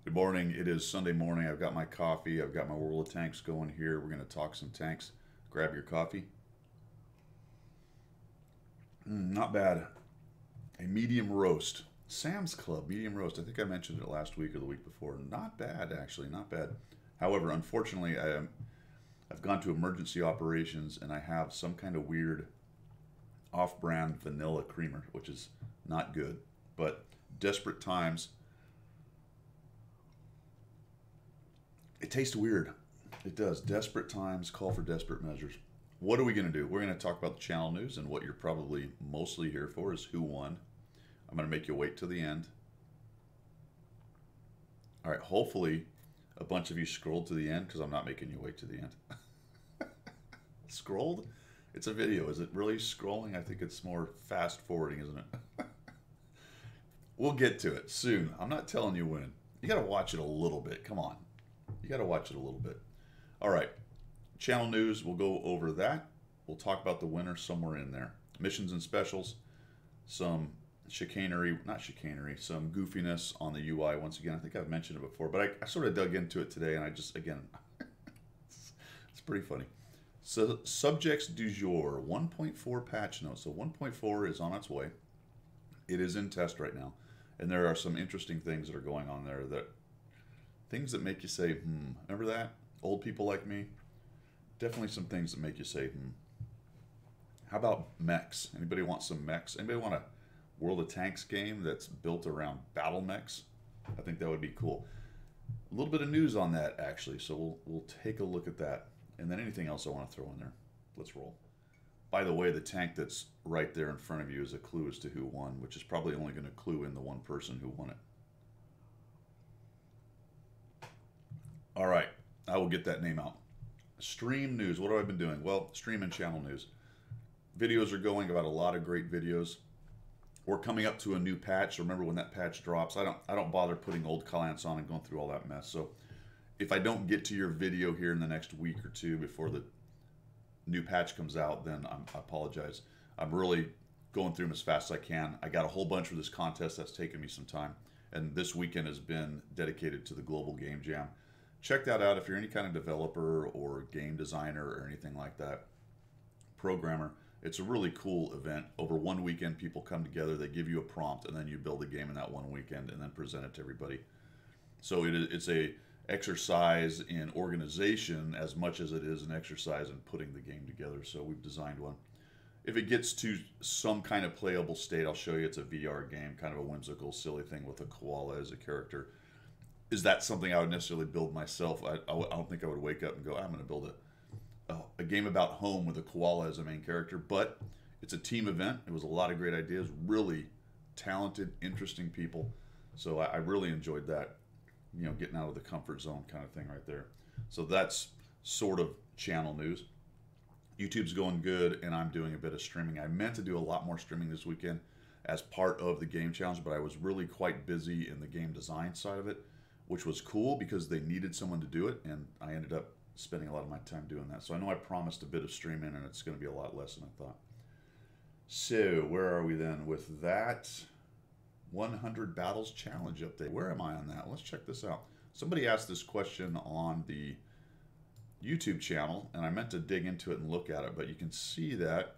Good morning. It is Sunday morning. I've got my coffee. I've got my World of Tanks going here. We're going to talk some tanks. Grab your coffee. Not bad. A medium roast. Sam's Club medium roast. I think I mentioned it last week or the week before. Not bad, actually. Not bad. However, unfortunately, I've gone to emergency operations and I have some kind of weird off-brand vanilla creamer, which is not good. But desperate times. It tastes weird. It does. Desperate times call for desperate measures. What are we going to do? We're going to talk about the channel news, and what you're probably mostly here for is who won. I'm going to make you wait till the end. All right, hopefully a bunch of you scrolled to the end because I'm not making you wait to the end. Scrolled? It's a video. Is it really scrolling? I think it's more fast forwarding, isn't it? We'll get to it soon. I'm not telling you when. You got to watch it a little bit. Come on. You got to watch it a little bit. All right. Channel news, we'll go over that. We'll talk about the winner somewhere in there. Missions and specials, some chicanery, not chicanery, some goofiness on the UI. Once again, I think I've mentioned it before, but I sort of dug into it today, and I just, again, it's pretty funny. So, subjects du jour, 1.4 patch notes. So 1.4 is on its way. It is in test right now, and there are some interesting things that are going on there, that things that make you say, remember that? Old people like me? Definitely some things that make you say, How about mechs? Anybody want some mechs? Anybody want a World of Tanks game that's built around battle mechs? I think that would be cool. A little bit of news on that, actually, so we'll take a look at that. And then anything else I want to throw in there. Let's roll. By the way, the tank that's right there in front of you is a clue as to who won, which is probably only going to clue in the one person who won it. All right, I will get that name out. Stream news. What have I been doing? Well, stream and channel news. Videos are going. About a lot of great videos. We're coming up to a new patch. So remember when that patch drops, I don't bother putting old clients on and going through all that mess. So if I don't get to your video here in the next week or two before the new patch comes out, then I apologize. I'm really going through them as fast as I can. I got a whole bunch for this contest that's taken me some time, and this weekend has been dedicated to the Global Game Jam. Check that out if you're any kind of developer or game designer or anything like that, programmer. It's a really cool event. Over one weekend, people come together, they give you a prompt, and then you build a game in that one weekend and then present it to everybody. So it's a exercise in organization as much as it is an exercise in putting the game together. So we've designed one. If it gets to some kind of playable state, I'll show you. It's a VR game, kind of a whimsical, silly thing with a koala as a character. Is that something I would necessarily build myself? I don't think I would wake up and go, I'm going to build a game about home with a koala as a main character. But it's a team event. It was a lot of great ideas, really talented, interesting people. So I really enjoyed that, you know, getting out of the comfort zone kind of thing right there. So that's sort of channel news. YouTube's going good, and I'm doing a bit of streaming. I meant to do a lot more streaming this weekend as part of the game challenge, but I was really quite busy in the game design side of it, which was cool because they needed someone to do it, and I ended up spending a lot of my time doing that. So I know I promised a bit of streaming, and it's going to be a lot less than I thought. So where are we then with that 100 battles challenge update? Where am I on that? Let's check this out. Somebody asked this question on the YouTube channel, and I meant to dig into it and look at it, but you can see that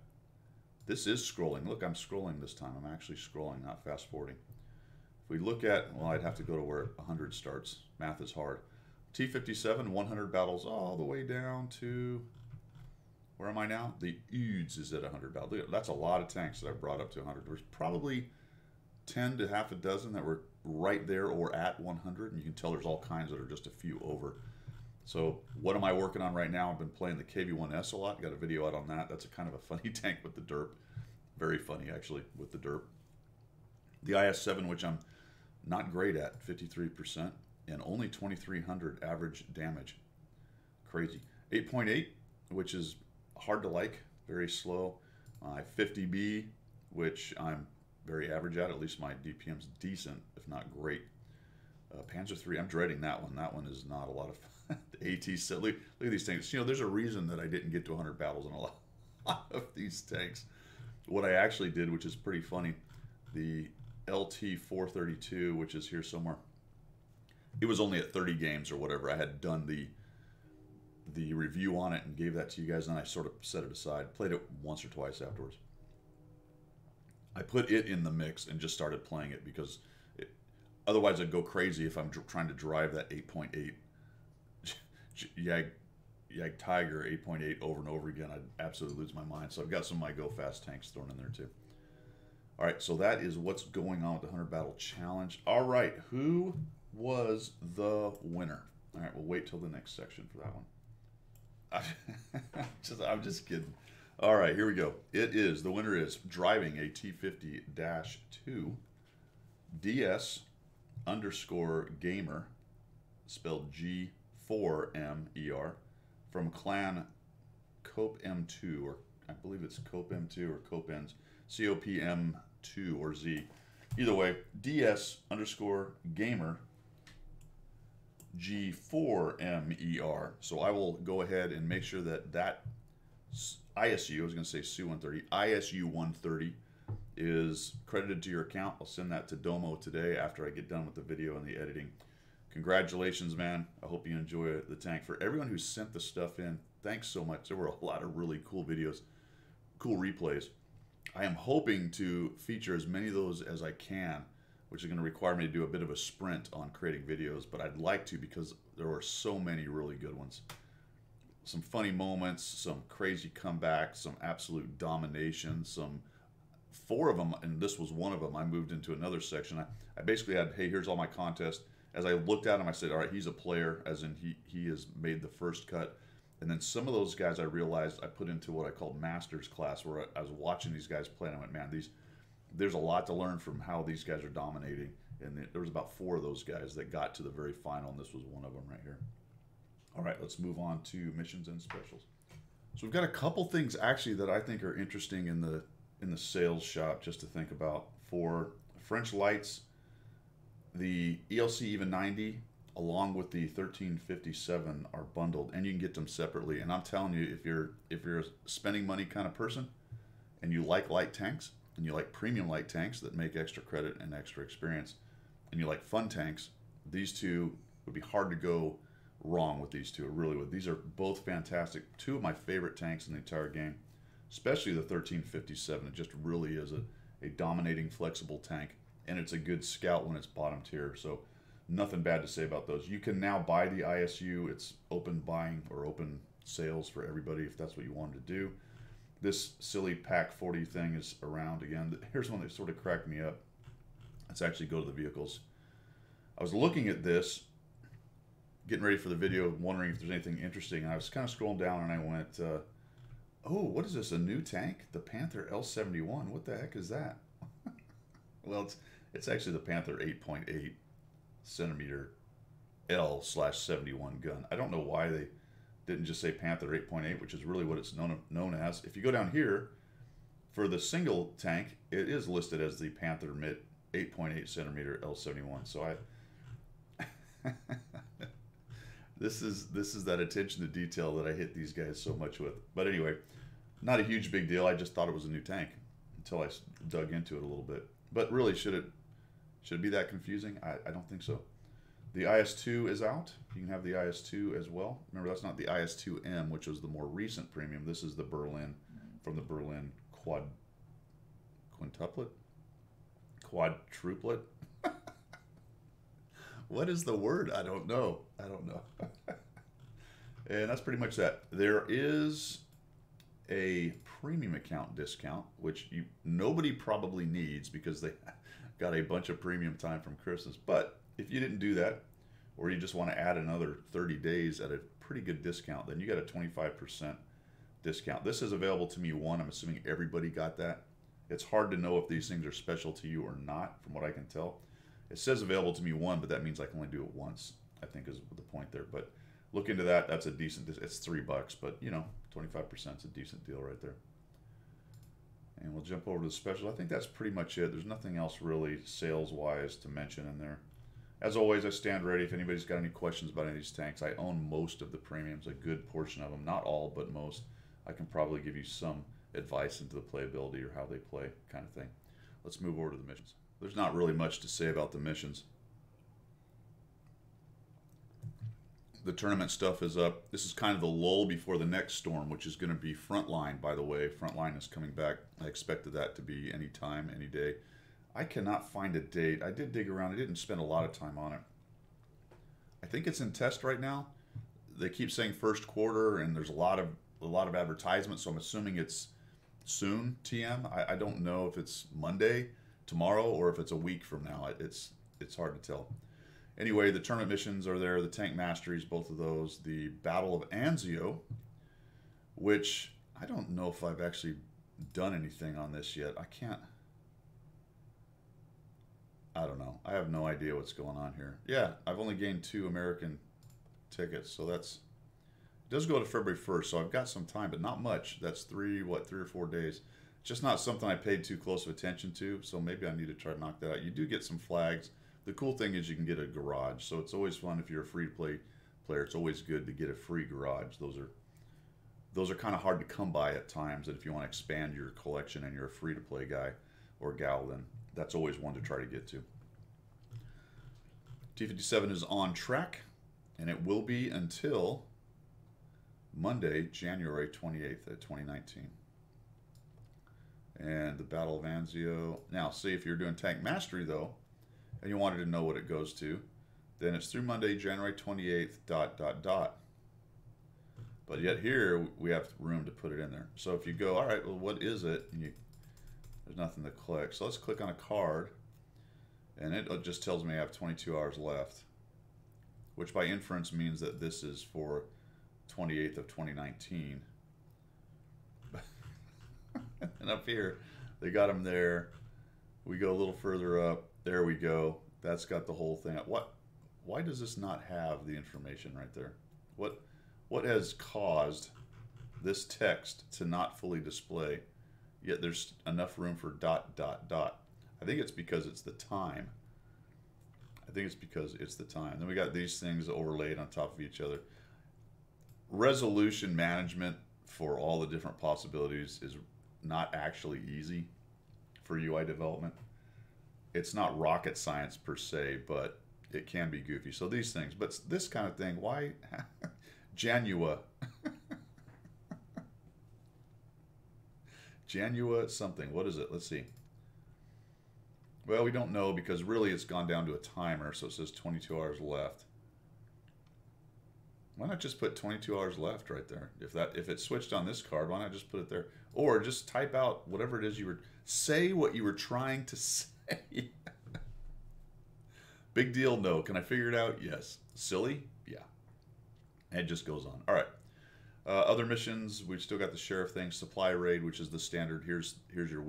this is scrolling. Look, I'm scrolling this time. I'm actually scrolling, not fast forwarding. If we look at, well, I'd have to go to where 100 starts. Math is hard. T57, 100 battles all the way down to, where am I now? The Uds is at 100 battles. That's a lot of tanks that I brought up to 100. There's probably 10 to half a dozen that were right there or at 100, and you can tell there's all kinds that are just a few over. So what am I working on right now? I've been playing the KV-1S a lot. Got a video out on that. That's a kind of a funny tank with the derp. Very funny, actually, with the derp. The IS-7, which I'm not great at, 53%, and only 2,300 average damage. Crazy. 8.8, which is hard to like, very slow. 50B, which I'm very average at. At least my DPM's decent, if not great. Panzer 3, I'm dreading that one. That one is not a lot of fun. The AT set. Look at these tanks. You know, there's a reason that I didn't get to 100 battles on a lot of these tanks. What I actually did, which is pretty funny, the LT 432, which is here somewhere, it was only at 30 games or whatever. I had done the review on it and gave that to you guys, and I sort of set it aside. Played it once or twice afterwards. I put it in the mix and just started playing it because otherwise I'd go crazy if I'm trying to drive that 8.8 Jag Tiger 8.8 over and over again. I'd absolutely lose my mind. So I've got some of my Go Fast tanks thrown in there too. All right, so that is what's going on with the 100 Battle Challenge. All right, who was the winner? All right, we'll wait till the next section for that one. I'm just kidding. All right, here we go. The winner is driving a T50-2 DS_gamer, spelled G4MER, from clan Cope M2, or I believe it's Cope M2 or Cope Ends, COPM2 or Z. Either way, DS_gamer G4MER. So I will go ahead and make sure that ISU, I was going to say SU-130, ISU-130 is credited to your account. I'll send that to Domo today after I get done with the video and the editing. Congratulations, man. I hope you enjoy the tank. For everyone who sent the stuff in, thanks so much. There were a lot of really cool videos, cool replays. I am hoping to feature as many of those as I can, which is going to require me to do a bit of a sprint on creating videos, but I'd like to because there were so many really good ones. Some funny moments, some crazy comebacks, some absolute domination, some 4 of them, and this was one of them. I moved into another section. I basically had, hey, here's all my contests. As I looked at him, I said, all right, he's a player, as in he has made the first cut. And then some of those guys I realized I put into what I called Masters class, where I was watching these guys play, and I went, man, there's a lot to learn from how these guys are dominating. And there was about 4 of those guys that got to the very final, and this was one of them right here. All right, let's move on to missions and specials. So we've got a couple things actually that I think are interesting in the sales shop just to think about. For French lights, the ELC Even 90 along with the 1357 are bundled, and you can get them separately. And I'm telling you, if you're a spending money kind of person and you like light tanks and you like premium light tanks that make extra credit and extra experience, and you like fun tanks, these two would be hard to go wrong with. These two really would. These are both fantastic. 2 of my favorite tanks in the entire game, especially the 1357. It just really is a dominating flexible tank, and it's a good scout when it's bottom tier. So nothing bad to say about those. You can now buy the ISU. It's open buying or open sales for everybody if that's what you wanted to do. This silly pack 40 thing is around again. Here's one that sort of cracked me up. Let's actually go to the vehicles. I was looking at this, getting ready for the video, wondering if there's anything interesting, and I was kind of scrolling down and I went, oh, what is this, a new tank? The Panther L71. What the heck is that? Well, it's actually the Panther 8.8 centimeter L/71 gun. I don't know why they didn't just say Panther 8.8, which is really what it's known as. If you go down here, for the single tank, it is listed as the Panther MIT 8.8 centimeter L71. So this is that attention to detail that I hit these guys so much with. But anyway, not a huge big deal. I just thought it was a new tank until I dug into it a little bit. But really, should it be that confusing? I don't think so. The IS-2 is out. You can have the IS-2 as well. Remember, that's not the IS-2M, which was the more recent premium. This is the Berlin, from the Berlin quintuplet? Quadruplet? What is the word? I don't know. And that's pretty much that. There is a premium account discount, which nobody probably needs because they got a bunch of premium time from Christmas. But if you didn't do that, or you just want to add another 30 days at a pretty good discount, then you got a 25% discount. This is available to me 1. I'm assuming everybody got that. It's hard to know if these things are special to you or not, from what I can tell. It says available to me 1, but that means I can only do it once, I think is the point there. But look into that. That's a decent, it's $3, but 25% is a decent deal right there. And we'll jump over to the specials. I think that's pretty much it. There's nothing else really sales-wise to mention in there. As always, I stand ready if anybody's got any questions about any of these tanks. I own most of the premiums, a good portion of them. Not all, but most. I can probably give you some advice into the playability or how they play kind of thing. Let's move over to the missions. There's not really much to say about the missions. The tournament stuff is up. This is kind of the lull before the next storm, which is going to be Frontline, by the way. Frontline is coming back. I expected that to be any time, any day. I cannot find a date. I did dig around. I didn't spend a lot of time on it. I think it's in test right now. They keep saying first quarter, and there's a lot of advertisements, so I'm assuming it's soon, TM. I don't know if it's Monday, tomorrow, or if it's a week from now. It's hard to tell. Anyway, the tournament missions are there, the tank masteries, both of those. The Battle of Anzio, which I don't know if I've actually done anything on this yet. I don't know. I have no idea what's going on here. Yeah, I've only gained 2 American tickets, so it does go to February 1st, so I've got some time, but not much. That's 3 or 4 days. Just not something I paid too close of attention to, so maybe I need to try to knock that out. You do get some flags. The cool thing is you can get a garage, so it's always fun if you're a free-to-play player. It's always good to get a free garage. Those are kind of hard to come by at times, and if you want to expand your collection and you're a free-to-play guy or gal, then that's always one to try to get to. T57 is on track, and it will be until Monday, January 28th of 2019. And the Battle of Anzio. Now, see, if you're doing Tank Mastery, though, and you wanted to know what it goes to, then it's through Monday, January 28th, ... But yet here, we have room to put it in there. So if you go, all right, well, what is it? And there's nothing to click. So let's click on a card, and it just tells me I have 22 hours left, which by inference means that this is for 28th of 2019. And up here, they got them there. We go a little further up. There we go. That's got the whole thing. Why does this not have the information right there? What has caused this text to not fully display, yet there's enough room for ... I think it's because it's the time. Then we got these things overlaid on top of each other. Resolution management for all the different possibilities is not actually easy for UI development. It's not rocket science per se, but it can be goofy. So these things, but this kind of thing, why? Janua. Janua something. What is it? Let's see. Well, we don't know because really it's gone down to a timer, so it says 22 hours left. Why not just put 22 hours left right there? If it switched on this card, why not just put it there? Or just type out whatever it is say what you were trying to say. Big deal, no. Can I figure it out? Yes. Silly? Yeah. And it just goes on. All right. Other missions, we've still got the sheriff thing, supply raid, which is the standard. Here's your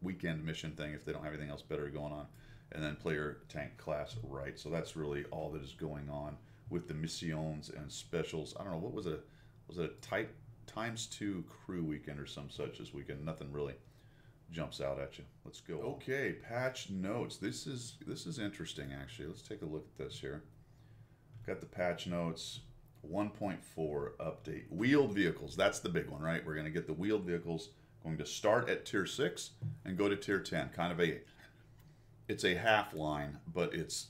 weekend mission thing if they don't have anything else better going on. And then player tank class right. So that's really all that is going on with the missions and specials. I don't know, what was it? Was it a ×2 crew weekend or some such this weekend? Nothing really jumps out at you. Let's go. Okay, patch notes. This is interesting actually. Let's take a look at this here. Got the patch notes. 1.4 update. Wheeled vehicles. That's the big one, right? We're going to get the wheeled vehicles going to start at tier 6 and go to tier 10. Kind of it's a half line, but it's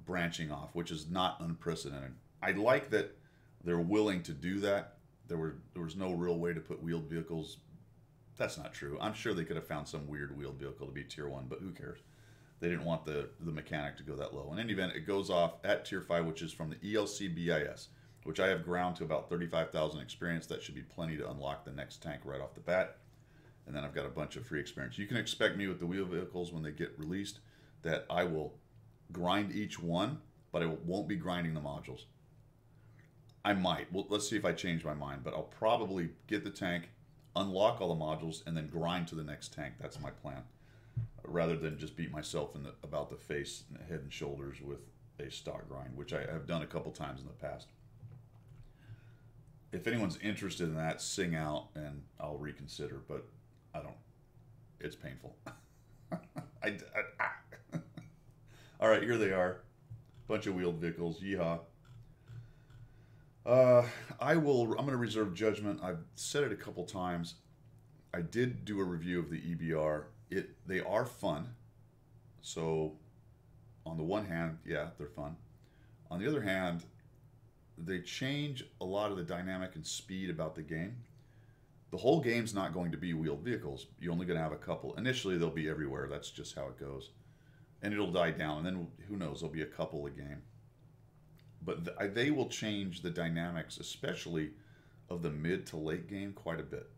branching off, which is not unprecedented. I like that they're willing to do that. There was no real way to put wheeled vehicles. That's not true. I'm sure they could have found some weird wheeled vehicle to be tier 1, but who cares? They didn't want the mechanic to go that low. In any event, it goes off at tier 5, which is from the ELC BIS, which I have ground to about 35,000 experience. That should be plenty to unlock the next tank right off the bat. And then I've got a bunch of free experience. You can expect me with the wheel vehicles when they get released that I will grind each one, but I won't be grinding the modules. I might. Well, let's see if I change my mind, but I'll probably get the tank, unlock all the modules, and then grind to the next tank. That's my plan. Rather than just beat myself about the face, head, and shoulders with a stock grind, which I have done a couple times in the past. If anyone's interested in that, sing out and I'll reconsider, but It's painful. All right, here they are. Bunch of wheeled vehicles. Yeehaw. I'm going to reserve judgment. I've said it a couple times. I did do a review of the EBR. They are fun. So, on the one hand, yeah, they're fun. On the other hand, they change a lot of the dynamic and speed about the game. The whole game's not going to be wheeled vehicles. You're only going to have a couple. Initially, they'll be everywhere. That's just how it goes. And it'll die down. And then, who knows, there'll be a couple a game. But they will change the dynamics, especially of the mid to late game, quite a bit.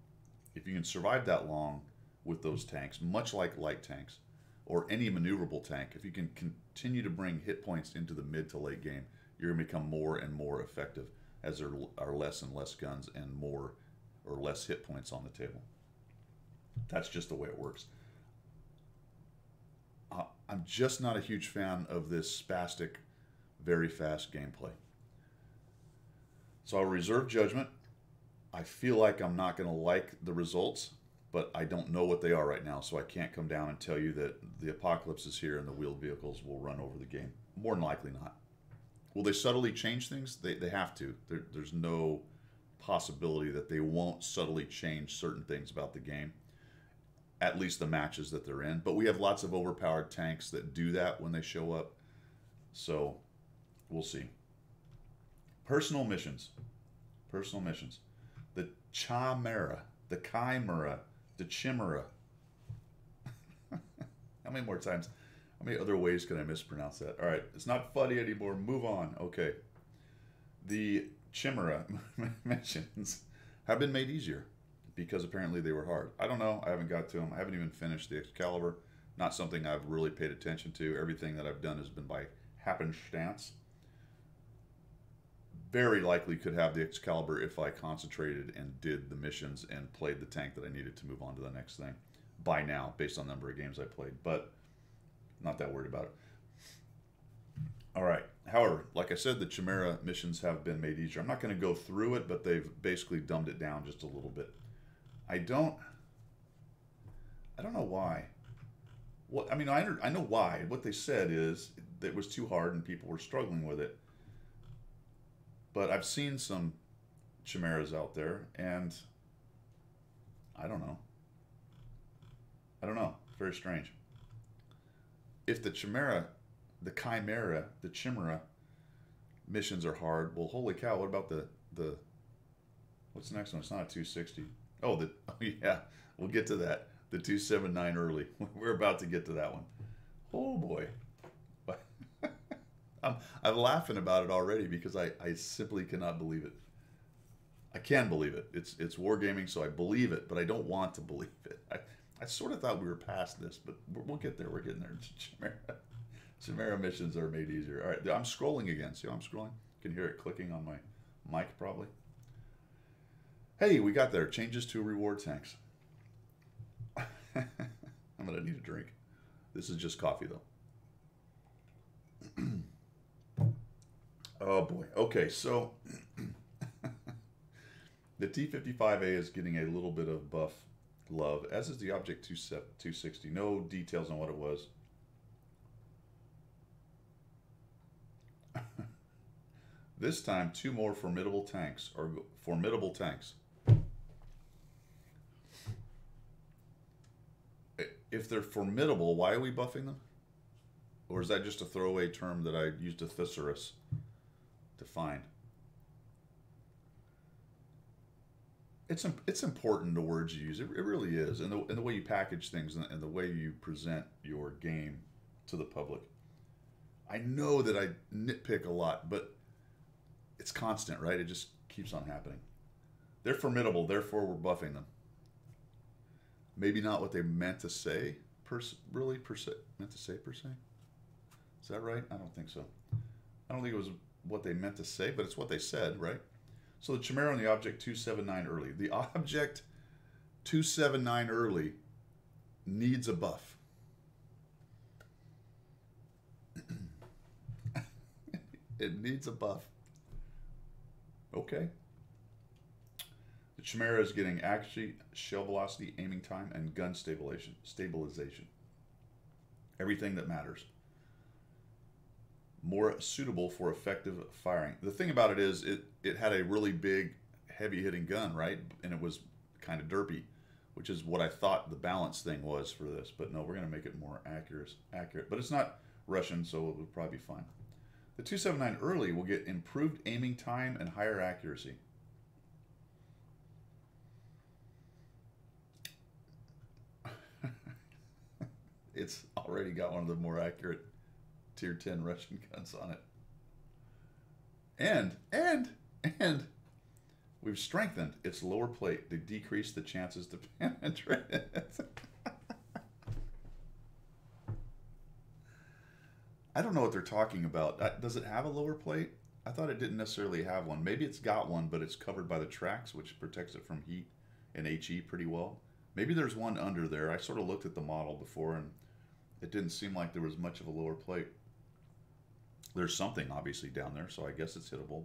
If you can survive that long with those tanks, much like light tanks, or any maneuverable tank, if you can continue to bring hit points into the mid to late game, you're going to become more and more effective as there are less and less guns and more or less hit points on the table. That's just the way it works. I'm just not a huge fan of this spastic, very fast gameplay. So I'll reserve judgment. I feel like I'm not going to like the results, but I don't know what they are right now, so I can't come down and tell you that the apocalypse is here and the wheeled vehicles will run over the game. More than likely not. Will they subtly change things? They have to. There's no possibility that they won't subtly change certain things about the game, at least the matches that they're in. But we have lots of overpowered tanks that do that when they show up, so we'll see. Personal missions. Personal missions. The Chimera. The Chimera. The Chimera. How many more times? How many other ways can I mispronounce that? All right, it's not funny anymore. Move on. Okay. The Chimera missions have been made easier because apparently they were hard. I don't know. I haven't got to them. I haven't even finished the Excalibur. Not something I've really paid attention to. Everything that I've done has been by happenstance. Very likely could have the Excalibur if I concentrated and did the missions and played the tank that I needed to move on to the next thing by now, based on the number of games I played, but not that worried about it. All right. However, like I said, the Chimera missions have been made easier. I'm not going to go through it, but they've basically dumbed it down just a little bit. I don't know why. What I mean, I know why. What they said is that it was too hard and people were struggling with it. But I've seen some Chimeras out there, and I don't know. Very strange. If the Chimera, the Chimera missions are hard, well, holy cow, what about the what's the next one? It's not a 260. Oh, yeah, we'll get to that. The 279 early. We're about to get to that one. Oh, boy. I'm laughing about it already because I simply cannot believe it. I can believe it. It's wargaming, so I believe it, but I don't want to believe it. I sort of thought we were past this, but we'll get there. We're getting there. Chimera missions are made easier. All right, I'm scrolling again. See how I'm scrolling? You can hear it clicking on my mic probably. Hey, we got there. Changes to reward tanks. I'm going to need a drink. This is just coffee, though. Oh boy. Okay, so the T55A is getting a little bit of buff love, as is the Object 260. No details on what it was. This time, 2 more formidable tanks, or formidable tanks. If they're formidable, why are we buffing them? Or is that just a throwaway term that I used a thesaurus to find? It's important, the words you use. It really is, and the way you package things and the way you present your game to the public. I know that I nitpick a lot, but it's constant, right? It just keeps on happening. They're formidable, therefore we're buffing them. Maybe not what they meant to say, per se. Is that right? I don't think so. I don't think it was what they meant to say, but it's what they said, right? So the Chimera and the Object 279 early. The Object 279 early needs a buff. It needs a buff. Okay. The Chimera is getting accuracy, shell velocity, aiming time, and gun stabilization. Everything that matters. More suitable for effective firing. The thing about it is it had a really big, heavy hitting gun, right? And it was kind of derpy, which is what I thought the balance thing was for this. But no, we're going to make it more accurate. But it's not Russian, so it would probably be fine. The 279 early will get improved aiming time and higher accuracy. It's already got one of the more accurate Tier 10 Russian guns on it. And we've strengthened its lower plate to decrease the chances to penetrate it. I don't know what they're talking about. Does it have a lower plate? I thought it didn't necessarily have one. Maybe it's got one, but it's covered by the tracks, which protects it from heat and HE pretty well. Maybe there's one under there. I sort of looked at the model before, and it didn't seem like there was much of a lower plate. There's something obviously down there, so I guess it's hittable.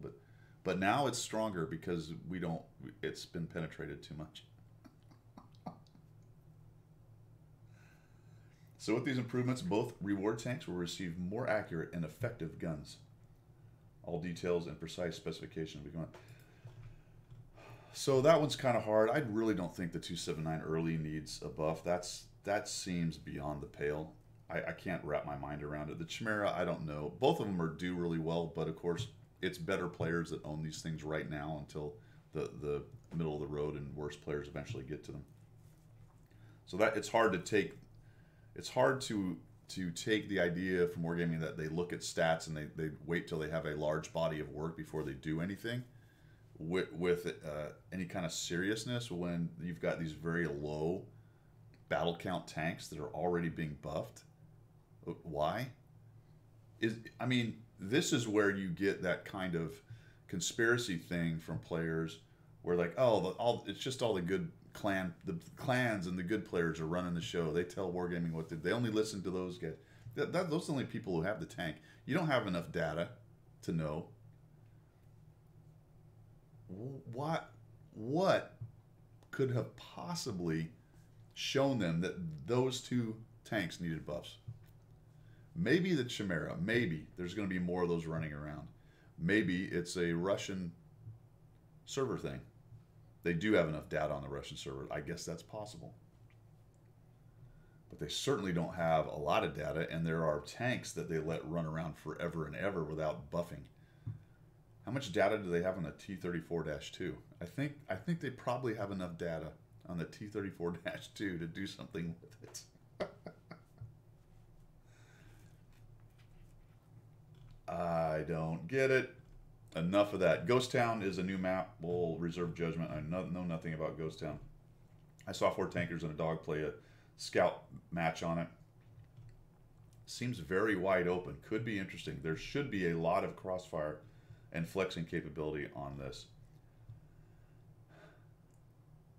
But now it's stronger because it's been penetrated too much. So with these improvements, both reward tanks will receive more accurate and effective guns. All details and precise specifications will be coming. So that one's kind of hard. I really don't think the 279 early needs a buff. That seems beyond the pale. I can't wrap my mind around it. The Chimera, I don't know. Both of them do really well, but of course, it's better players that own these things right now until the middle of the road, and worse players eventually get to them. So that it's hard to take. It's hard to take the idea from wargaming that they look at stats and they wait till they have a large body of work before they do anything with any kind of seriousness when you've got these very low battle count tanks that are already being buffed. Why? I mean, this is where you get that kind of conspiracy thing from players where like, oh, it's just all the good clans and the good players are running the show. They tell wargaming what they only listen to those guys. Those are the only people who have the tank. You don't have enough data to know what could have possibly shown them that those two tanks needed buffs. Maybe the Chimera, maybe there's going to be more of those running around. Maybe it's a Russian server thing. They do have enough data on the Russian server. I guess that's possible. But they certainly don't have a lot of data, and there are tanks that they let run around forever and ever without buffing. How much data do they have on the T-34-2? I think they probably have enough data on the T-34-2 to do something with it. I don't get it. Enough of that. Ghost Town is a new map. We'll reserve judgment. I know nothing about Ghost Town. I saw 4 tankers and a dog play a scout match on it. Seems very wide open. Could be interesting. There should be a lot of crossfire and flexing capability on this.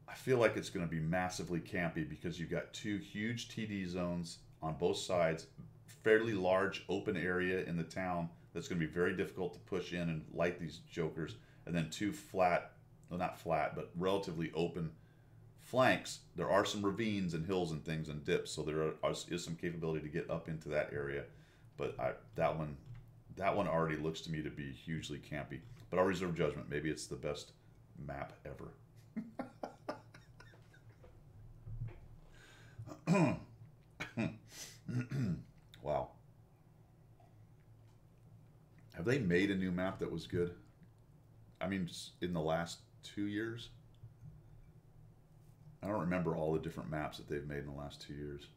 I feel like it's going to be massively campy because you've got 2 huge TD zones on both sides, fairly large open area in the town that's going to be very difficult to push in and light these jokers, and then 2 flat, well, not flat, but relatively open flanks. There are some ravines and hills and things and dips, so there is some capability to get up into that area. But that one already looks to me to be hugely campy. But I'll reserve judgment. Maybe it's the best map ever. Wow. Have they made a new map that was good? I mean, just in the last 2 years? I don't remember all the different maps that they've made in the last 2 years.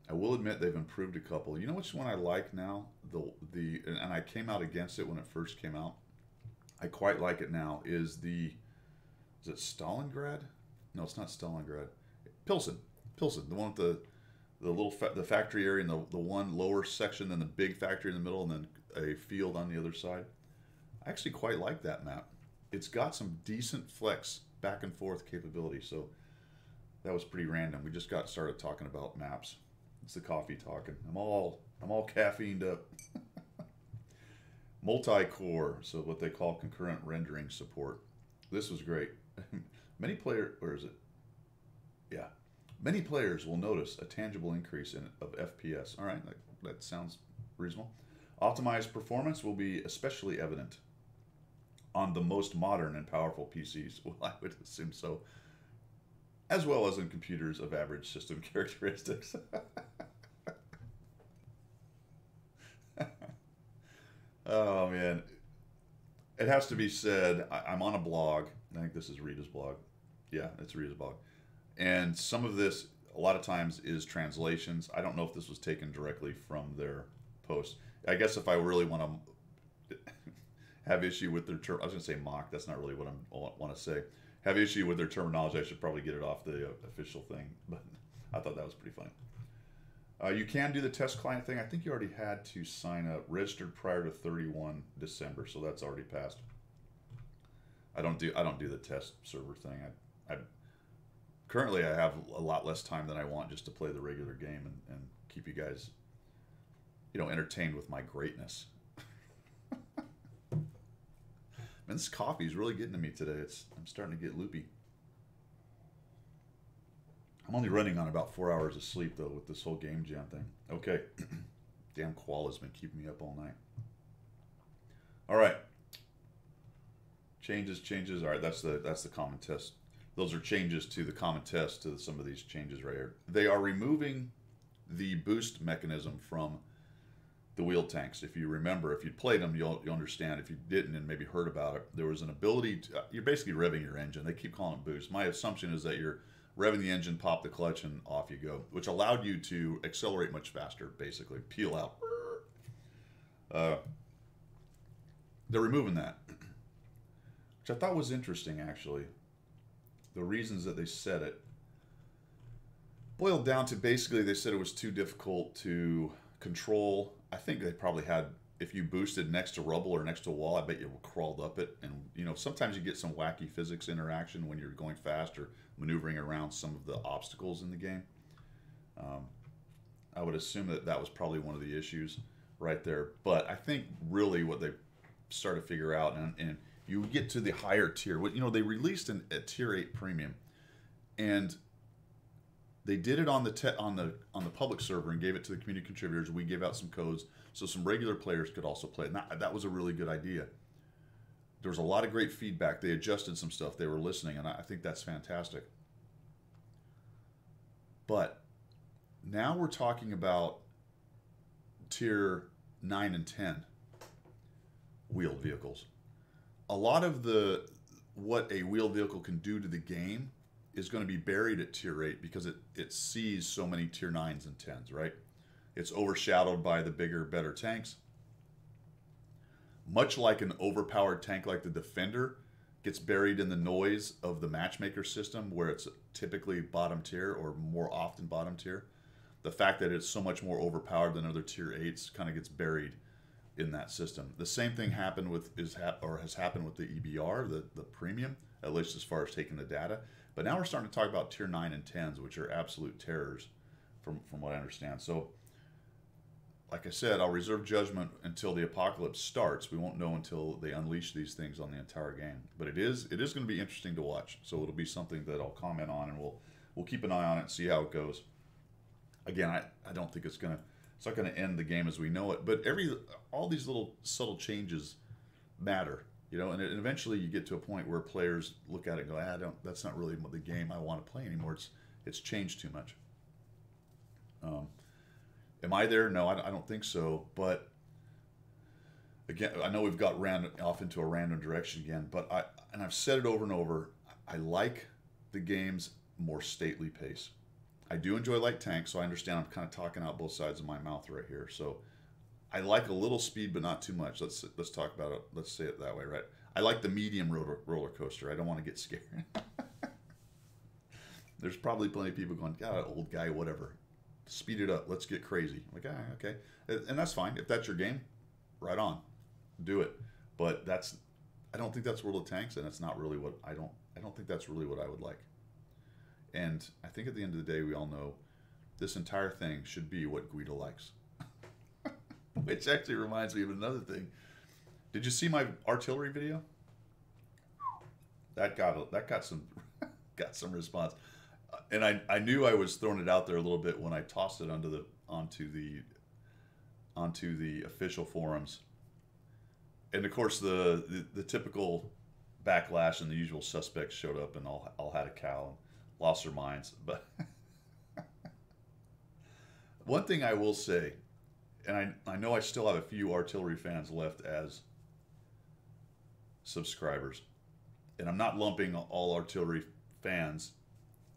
I will admit they've improved a couple. You know which one I like now? And I came out against it when it first came out. I quite like it now. Is it Stalingrad? No, it's not Stalingrad. Pilsen, the one with the factory area and the one lower section, then the big factory in the middle, and then a field on the other side. I actually quite like that map. It's got some decent flex back and forth capability, so that was pretty random. We just got started talking about maps. It's the coffee talking. I'm all caffeined up. Multi-core, so what they call concurrent rendering support. This was great. Many players, where is it? Yeah. Many players will notice a tangible increase of FPS. All right, that sounds reasonable. Optimized performance will be especially evident on the most modern and powerful PCs. Well, I would assume so. As well as in computers of average system characteristics. Oh, man. It has to be said, I'm on a blog. I think this is Rita's blog. Yeah, it's Rita's blog. And some of this, a lot of times, is translations. I don't know if this was taken directly from their post. I guess if I really want to have issue with their term, I was going to say mock. That's not really what I want to say. Have issue with their terminology. I should probably get it off the official thing. But I thought that was pretty funny. You can do the test client thing. I think you already had to sign up, registered prior to 31 December, so that's already passed. I don't do the test server thing. I currently I have a lot less time than I want just to play the regular game and keep you guys, entertained with my greatness. Man, this coffee is really getting to me today. I'm starting to get loopy. I'm only running on about 4 hours of sleep, though, with this whole game jam thing. Okay. Damn koala's been keeping me up all night. All right. Changes. All right, that's the common test. Those are changes to the common test to some of these changes right here. They are removing the boost mechanism from the wheel tanks. If you remember, if you'd played them, you'll understand. If you didn't and maybe heard about it, there was an ability to, you're basically revving your engine. They keep calling it boost. My assumption is that you're revving the engine, pop the clutch, and off you go, which allowed you to accelerate much faster, basically. Peel out. They're removing that, which I thought was interesting, actually. The reasons that they said it boiled down to basically they said it was too difficult to control. I think they probably had, if you boosted next to rubble or next to a wall, I bet you crawled up it. And, sometimes you get some wacky physics interaction when you're going fast or maneuvering around some of the obstacles in the game. I would assume that was probably one of the issues right there. But I think really what they started to figure out, and you get to the higher tier. They released a tier 8 premium, and they did it on the public server and gave it to the community contributors. We gave out some codes so some regular players could also play. And that was a really good idea. There was a lot of great feedback. They adjusted some stuff. They were listening, and I think that's fantastic. But now we're talking about tier 9 and 10 wheeled vehicles. A lot of what a wheeled vehicle can do to the game is going to be buried at tier 8 because it sees so many tier 9s and 10s, right? It's overshadowed by the bigger, better tanks. Much like an overpowered tank like the Defender gets buried in the noise of the matchmaker system where it's typically bottom tier or more often bottom tier. The fact that it's so much more overpowered than other tier 8s kind of gets buried in that system. The same thing has happened with the EBR, the premium, at least as far as taking the data. But now we're starting to talk about tier 9 and 10s, which are absolute terrors from what I understand. So, like I said, I'll reserve judgment until the apocalypse starts. We won't know until they unleash these things on the entire game. But it is going to be interesting to watch. So it'll be something that I'll comment on, and we'll keep an eye on it and see how it goes. Again, I don't think it's not going to end the game as we know it. But all these little subtle changes matter. And eventually you get to a point where players look at it and go, that's not really the game I want to play anymore. It's changed too much. Am I there? No, I don't think so. But again, I know we've got off into a random direction again. But I've said it over and over. I like the game's more stately pace. I do enjoy light tanks, so I understand I'm kind of talking out both sides of my mouth right here. So I like a little speed, but not too much. Let's talk about it. Let's say it that way, right? I like the medium roller coaster. I don't want to get scared. There's probably plenty of people going, God, old guy, whatever. Speed it up. Let's get crazy. I'm like, okay. And that's fine. If that's your game, right on. Do it. But I don't think that's World of Tanks, and it's not really what I don't think that's really what I would like. And I think at the end of the day, we all know this entire thing should be what Guido likes. Which actually reminds me of another thing. Did you see my artillery video? that got some got some response, and I knew I was throwing it out there a little bit when I tossed it onto the official forums, and of course the typical backlash and the usual suspects showed up and all had a cow and lost their minds. But one thing I will say, and I know I still have a few artillery fans left as subscribers, and I'm not lumping all artillery fans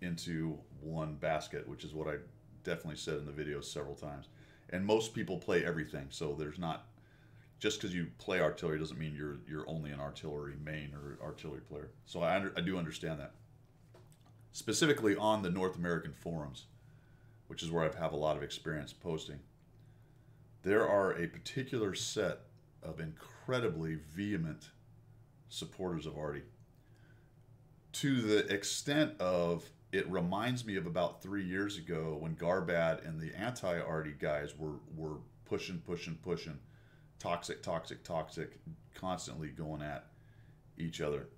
into one basket, which is what I definitely said in the video several times. And most people play everything, so there's not, just because you play artillery doesn't mean you're only an artillery main or artillery player. So I do understand that. Specifically on the North American forums, which is where I have a lot of experience posting, there are a particular set of incredibly vehement supporters of Artie, to the extent of it reminds me of about 3 years ago when Garbad and the anti-Artie guys were pushing, toxic, constantly going at each other.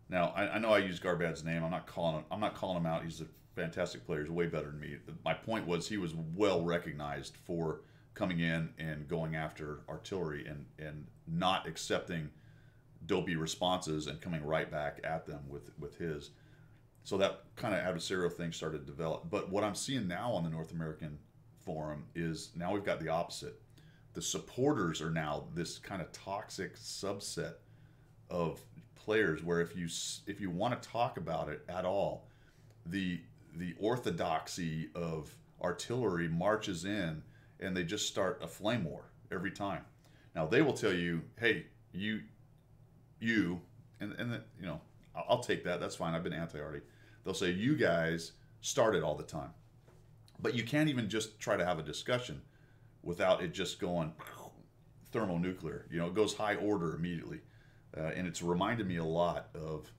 Now I know I use Garbad's name. I'm not calling him out. He's a fantastic player. He's way better than me. My point was he was well recognized for coming in and going after artillery and not accepting dopey responses and coming right back at them with his. So that kind of adversarial thing started to develop. But what I'm seeing now on the North American forum is now we've got the opposite. The supporters are now this kind of toxic subset of players where if you want to talk about it at all, the orthodoxy of artillery marches in and they just start a flame war every time. Now they will tell you, hey, you and you know, I'll take that. That's fine. I've been anti-Artie. They'll say you guys start it all the time, but you can't even just try to have a discussion without it just going thermonuclear. You know, it goes high order immediately, and it's reminded me a lot of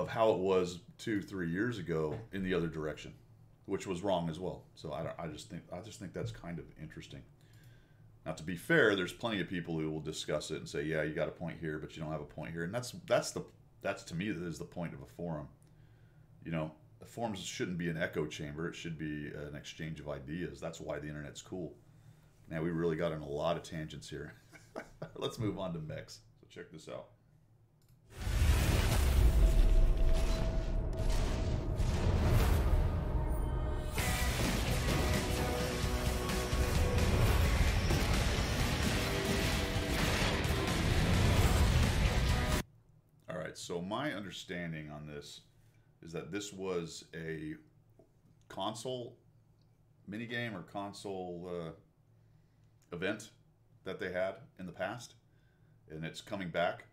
how it was 2-3 years ago in the other direction, which was wrong as well. So I just think that's kind of interesting. Now, to be fair, there's plenty of people who will discuss it and say, yeah, you got a point here, but you don't have a point here. And that's to me, that is the point of a forum. You know, the forums shouldn't be an echo chamber. It should be an exchange of ideas. That's why the internet's cool. Man, we really got in a lot of tangents here. Let's move on to mechs. So check this out. So my understanding on this is that this was a console minigame or console event that they had in the past, and it's coming back,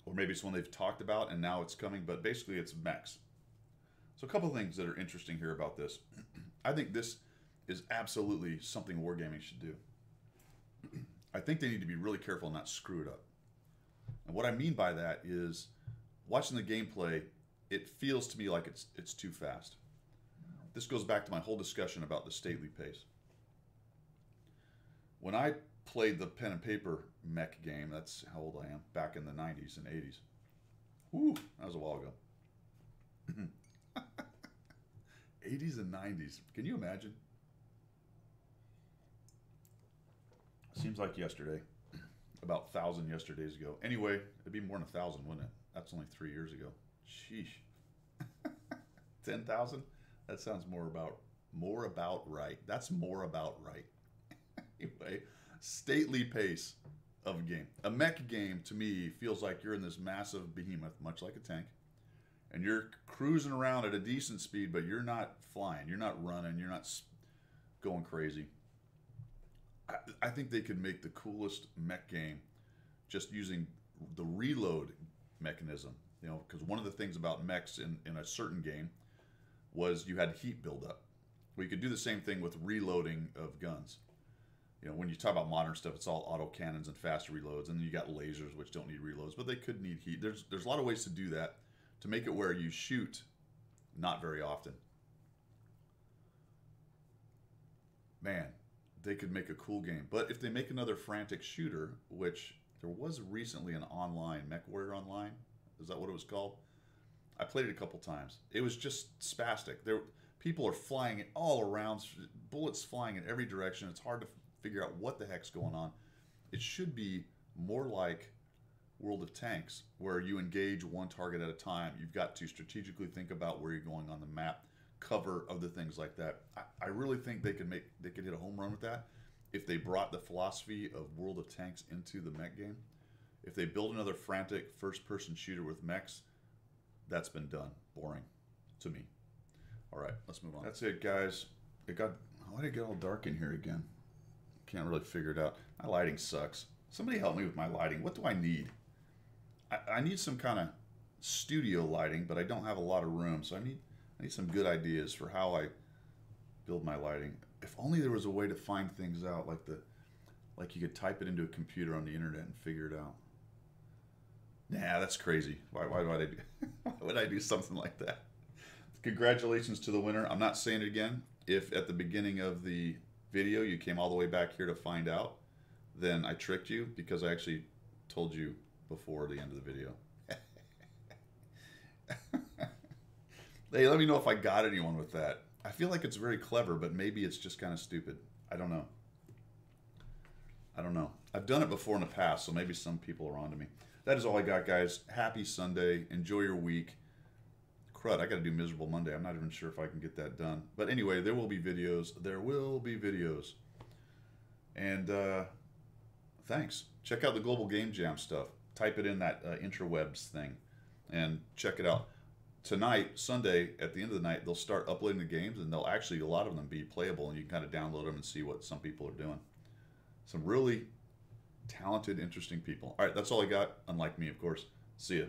or maybe it's one they've talked about and now it's coming, but basically it's mechs. So a couple of things that are interesting here about this. I think this is absolutely something wargaming should do. I think they need to be really careful and not screw it up. And what I mean by that is, watching the gameplay, it feels to me like it's too fast. This goes back to my whole discussion about the stately pace. When I played the pen and paper mech game, that's how old I am, back in the 90s and 80s. Woo, that was a while ago. 80s and 90s. Can you imagine? Seems like yesterday. About 1,000 yesterdays ago. Anyway, it'd be more than 1,000, wouldn't it? That's only 3 years ago. Sheesh. 10,000? That sounds more about right. That's more about right. Anyway, stately pace of a game. A mech game, to me, feels like you're in this massive behemoth, much like a tank, and you're cruising around at a decent speed, but you're not flying, you're not running, you're not going crazy. I think they could make the coolest mech game just using the reload mechanism. You know, because one of the things about mechs in a certain game was you had heat buildup. Well, you could do the same thing with reloading of guns. You know, when you talk about modern stuff, it's all auto cannons and fast reloads, and then you got lasers which don't need reloads, but they could need heat. There's a lot of ways to do that to make it where you shoot not very often. Man, they could make a cool game. But if they make another frantic shooter, which There was recently an online, MechWarrior Online. Is that what it was called? I played it a couple times. It was just spastic. People are flying all around, bullets flying in every direction. It's hard to figure out what the heck's going on. It should be more like World of Tanks, where you engage one target at a time. You've got to strategically think about where you're going on the map, cover, other things like that. I really think they could hit a home run with that if they brought the philosophy of World of Tanks into the mech game. If they build another frantic first-person shooter with mechs, that's been done. Boring to me. All right, let's move on. That's it, guys. Why did it get all dark in here again? Can't really figure it out. My lighting sucks. Somebody help me with my lighting. What do I need? I need some kind of studio lighting, but I don't have a lot of room, so I need some good ideas for how I build my lighting. If only there was a way to find things out, like you could type it into a computer on the internet and figure it out. Nah, that's crazy. Why would I do? Why would I do something like that? Congratulations to the winner. I'm not saying it again. If at the beginning of the video you came all the way back here to find out, then I tricked you, because I actually told you before the end of the video. Hey, let me know if I got anyone with that. I feel like it's very clever, but maybe it's just kind of stupid. I don't know. I've done it before in the past, so maybe some people are on to me. That is all I got, guys. Happy Sunday. Enjoy your week. Crud, I got to do Miserable Monday. I'm not even sure if I can get that done. But anyway, there will be videos. There will be videos. And thanks. Check out the Global Game Jam stuff. Type it in that interwebs thing and check it out. Tonight, Sunday, at the end of the night, they'll start uploading the games, and they'll actually, a lot of them, be playable, and you can kind of download them and see what some people are doing. Some really talented, interesting people. All right, that's all I got, unlike me, of course. See ya.